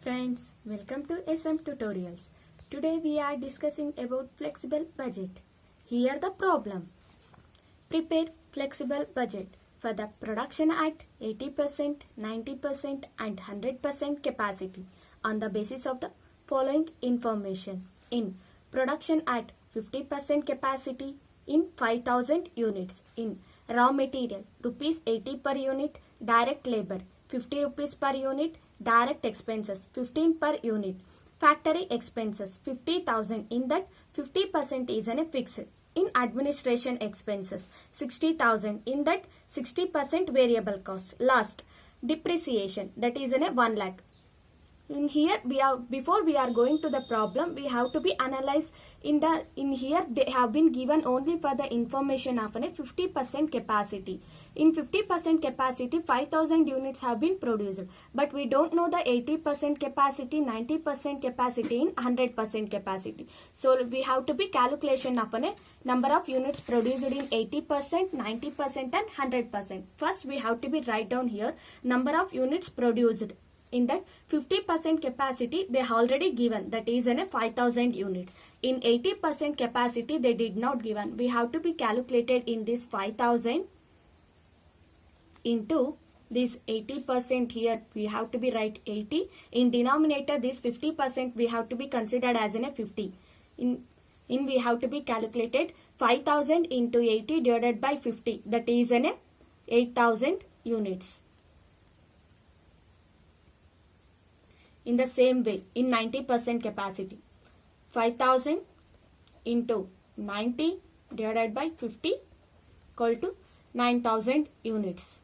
friends, welcome to SM Tutorials. Today we are discussing about flexible budget. Here the problem. Prepare flexible budget for the production at 80%, 90% and 100% capacity on the basis of the following information. In production at 50% capacity in 5000 units. In raw material rupees 80 per unit, direct labor 50 rupees per unit, direct expenses 15 per unit, factory expenses 50,000. In that 50% is a fixed. In administration expenses 60,000. In that 60% variable cost. Last, depreciation, that is in a 1 lakh. In here before we are going to the problem, we have to be analyzed in here they have been given only for the information of a 50% capacity. In 50% capacity 5000 units have been produced, but we don't know the 80% capacity, 90% capacity, in 100% capacity. So we have to be calculation of a number of units produced in 80%, 90% and 100%. First we have to be write down here number of units produced. In that 50% capacity they already given, that is in a 5000 units. In 80% capacity they did not given. We have to be calculated in this 5000 into this 80%. Here we have to be write 80. In denominator this 50% we have to be considered as in a 50. In we have to be calculated 5000 into 80 divided by 50, that is in a 8000 units. In the same way, in 90% capacity, 5000 into 90 divided by 50 equal to 9000 units.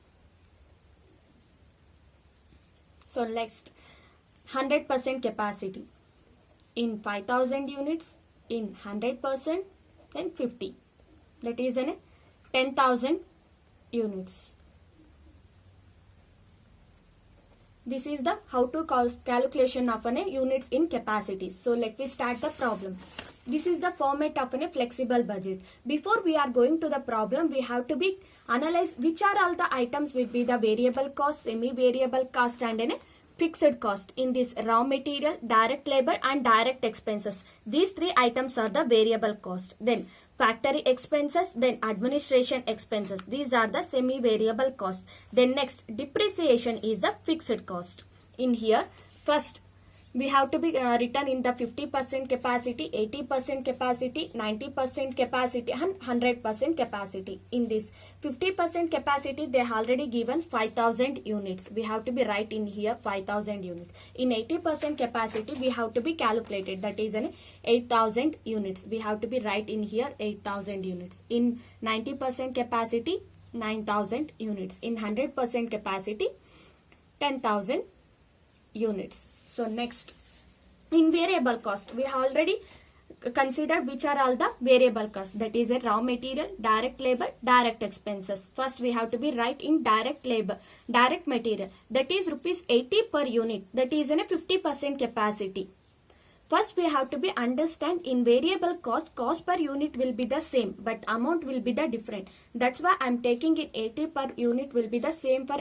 So next, 100% capacity. In 5000 units, in 100%, then 50. That is in 10,000 units. This is the how to calculation of a units in capacity. So let me start the problem. This is the format of a flexible budget. Before we are going to the problem, we have to be analyze which are all the items will be the variable cost, semi-variable cost and a fixed cost. In this raw material, direct labor and direct expenses. These three items are the variable cost. Then factory expenses, then administration expenses. These are the semi-variable cost. Then next, depreciation is the fixed cost. In here, first we have to be written in the 50% capacity, 80% capacity, 90% capacity and 100% capacity. In this 50% capacity, they already given 5000 units. We have to be write in here 5000 units. In 80% capacity, we have to be calculated, that is an 8000 units. We have to be write in here 8000 units. In 90% capacity, 9000 units. In 100% capacity, 10,000 units. So next, in variable cost, we have already considered which are all the variable costs. That is a raw material, direct labor, direct expenses. First we have to be write in direct labor, direct material. That is rupees 80 per unit. That is in a 50% capacity. First we have to be understand in variable cost per unit will be the same, but amount will be the different. That's why I am taking it 80 per unit will be the same for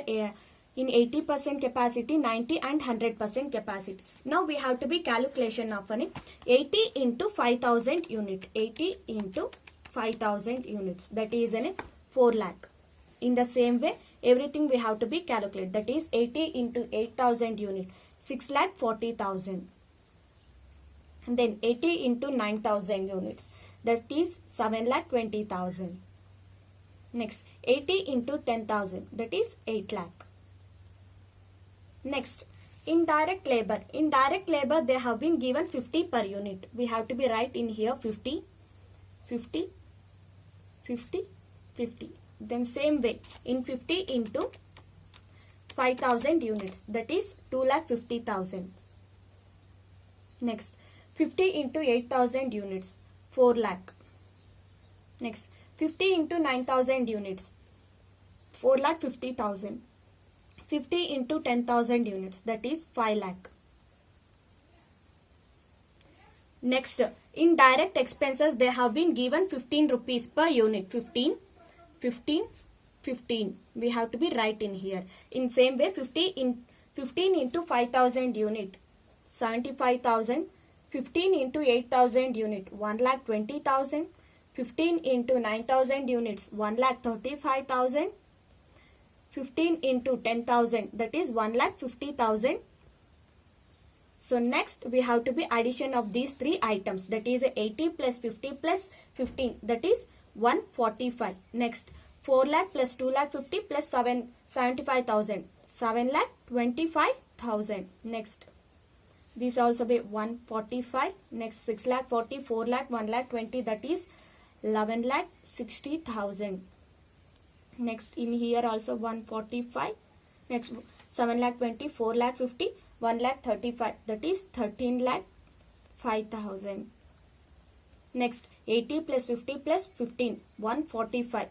in 80% capacity, 90 and 100% capacity. Now we have to be calculation of an 80 into 5000 unit. 80 into 5000 units. That is an 4 lakh. In the same way, everything we have to be calculated. That is 80 into 8000 unit. 6 lakh 40,000. And then 80 into 9000 units. That is 7 lakh 20,000. Next, 80 into 10,000. That is 8 lakh. Next, indirect labor. In direct labor, they have been given 50 per unit. We have to be write in here 50, 50, 50, 50. Then same way, in 50 into 5000 units. That is 2,50,000. Next, 50 into 8000 units. 4 lakh. Next, 50 into 9000 units. 4,50,000. 50 into 10,000 units, that is 5 lakh. Next, in direct expenses, they have been given 15 rupees per unit. 15, 15, 15. We have to be right in here. In same way, 15 into 5000 unit. 75,000. 15 into 8,000 unit, 1,20,000. 15 into 9,000 units, 1,35,000. 15 into 10,000, that is 1,50,000. So next we have to be addition of these three items, that is 80 plus 50 plus 15, that is 145. Next 4 lakh plus 2 lakh 50 plus 75,000, 7,25,000. Next this also be 145. Next 6 lakh 40, 4 lakh, 1 lakh 20, that is 11,60,000. Next in here also 145. Next 7 lakh 20, 4 lakh 50, 1 lakh 35, that is 13,05,000. Next 80 plus 50 plus 15, 145.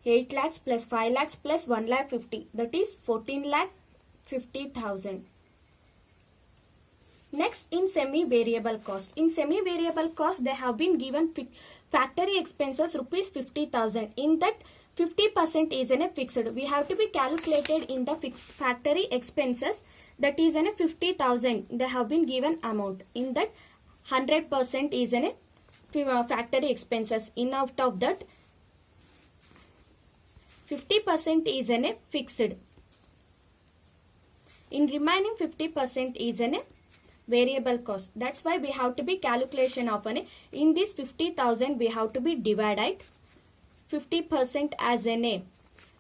8 lakhs plus 5 lakhs plus 1 lakh 50, that is 14,50,000. Next in semi-variable cost. In semi-variable cost they have been given factory expenses rupees 50,000. In that 50% is in a fixed. We have to be calculated in the fixed factory expenses, that is in a 50,000. They have been given amount. In that 100% is in a factory expenses. In out of that 50% is in a fixed. In remaining 50% is in a variable cost. That's why we have to be calculation of in this 50,000 we have to be divided 50% as a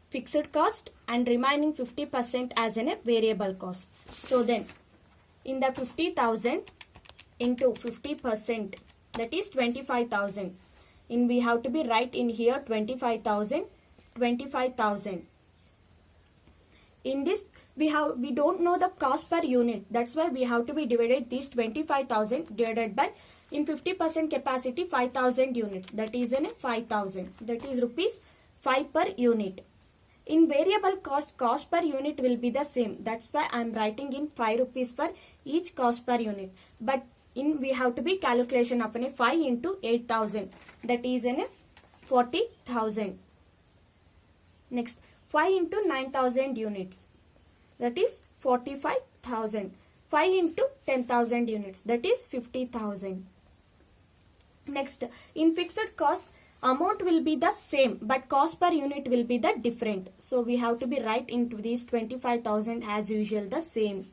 fixed cost and remaining 50% as a variable cost. So then in the 50,000 into 50%, that is 25,000. In we have to be write in here 25,000. In this we don't know the cost per unit. That's why we have to be divided this 25,000 divided by in 50% capacity 5,000 units. That is in 5,000. That is rupees 5 per unit. In variable cost per unit will be the same. That's why I am writing in 5 rupees for each cost per unit. But in we have to be calculation of 5 into 8,000. That is in 40,000. Next 5 into 9,000 units. That is 45,000. 5 into 10,000 units. That is 50,000. Next, in fixed cost, amount will be the same, but cost per unit will be the different. So we have to be write into these 25,000 as usual the same.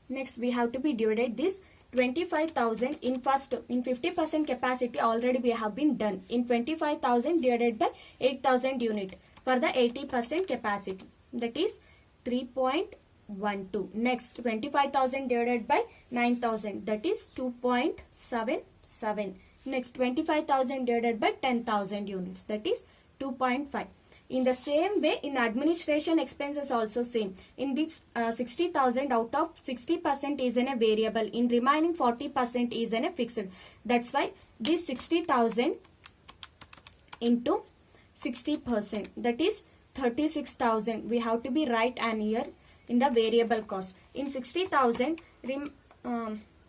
Next, we have to be divided this 25,000 in first in 50% capacity already we have been done. In 25,000 divided by 8,000 unit for the 80% capacity. That is 3.12. Next 25,000 divided by 9,000, that is 2.77. Next 25,000 divided by 10,000 units, that is 2.5. In the same way in administration expenses also same. In this 60,000 out of 60% is in a variable. In remaining 40% is in a fixed. That's why this 60,000 into 60%, that is 36,000. We have to be write an year in the variable cost. In 60,000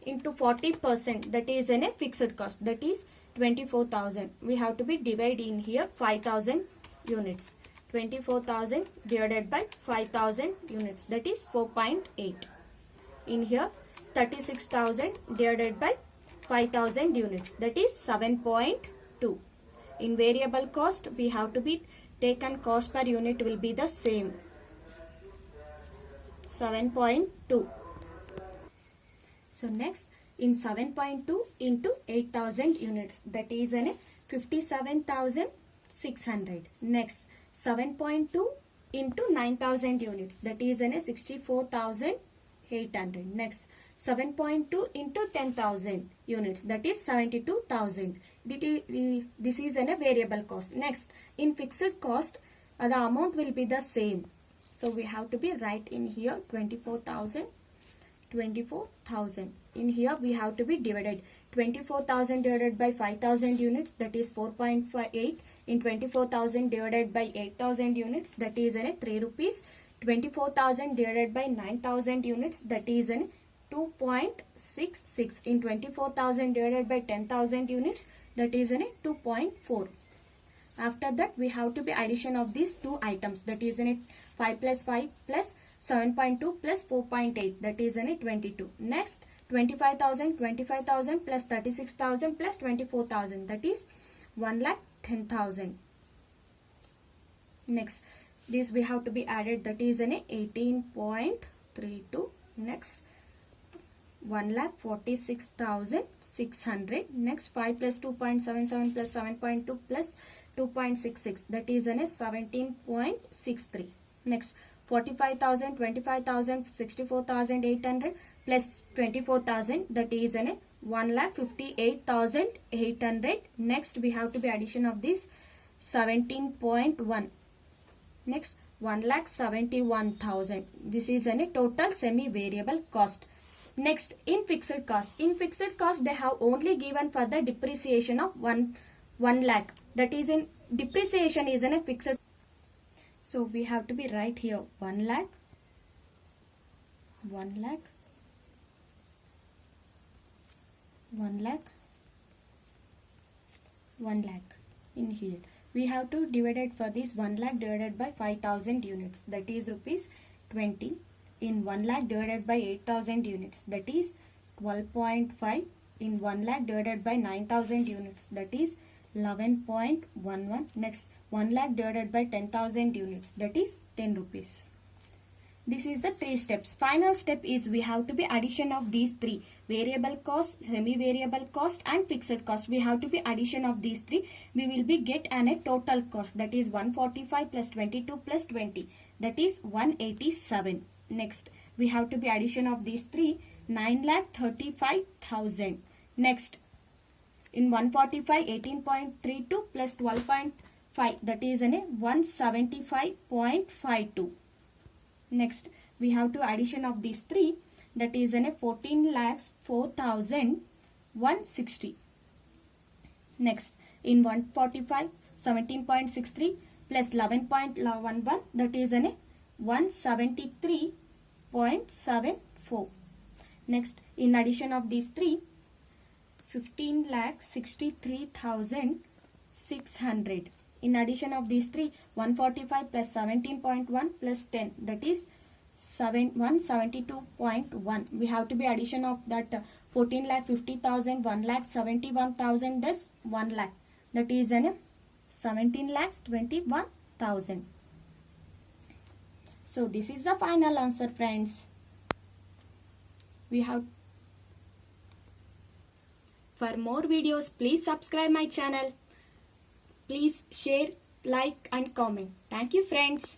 into 40%, that is in a fixed cost, that is 24,000. We have to be divided in here 5,000 units. 24,000 divided by 5,000 units, that is 4.8. In here 36,000 divided by 5,000 units, that is 7.2. In variable cost we have to be taken cost per unit will be the same, 7.2. So next in 7.2 into 8,000 units, that is in 57,600. Next 7.2 into 9,000 units, that is in 64,800. Next 7.2 into 10,000 units, that is 72,000. This is in a variable cost. Next in fixed cost the amount will be the same. So we have to be write in here 24,000. In here we have to be divided 24,000 divided by 5,000 units, that is 4.58. In 24,000 divided by 8,000 units, that is in 3 rupees. 24,000 divided by 9,000 units, that is in 2.66. In 24,000 divided by 10,000 units, that is in 2.4. After that we have to be addition of these two items, that is in 5 plus 5 plus 7.2 plus 4.8, that is an 22. Next 25,000 plus 36,000 plus 24,000, that is 1,10,000. Next this we have to be added, that is an 18.32. Next 1,46,600. Next 5 plus 2.77 plus 7.2 plus 2.66, that is an 17.63. Next 45,000, 25,000, 64,800 plus 24,000, that is an 1,58,800. Next we have to be addition of this 17.1. Next 1,71,000. This is a total semi-variable cost. Next in fixed cost. In fixed cost they have only given for the depreciation of 1 lakh. That is in depreciation is in a fixed. So we have to be right here 1 lakh, 1 lakh, 1 lakh, 1 lakh. In here we have to divide it for this 1 lakh divided by 5,000 units, that is rupees 20. In 1 lakh divided by 8,000 units, that is 12.5. In 1 lakh divided by 9,000 units, that is 11.11. Next 1 lakh divided by 10,000 units, that is 10 rupees. This is the 3 steps. Final step is we have to be addition of these 3: variable cost, semi-variable cost and fixed cost. We have to be addition of these 3. We will be get a total cost, that is 145 plus 22 plus 20, that is 187. Next we have to be addition of these 3: 9,35,000. Next in 145, 18.32 plus 12.5, that is an 175.52. Next we have to addition of these 3, that is an 14,04,160. Next in 145, 17.63 plus 11.11, that is an 173.74. Next in addition of these 3, 15,63,600. In addition of these 3, 145 plus 17.1 plus 10, that is 172.1. We have to be addition of that 14,50,000, 1,71,000, thus 1 lakh, that is an 17,21,000. So this is the final answer, friends. We have. For more videos, please subscribe my channel. Please share, like and comment. Thank you, friends.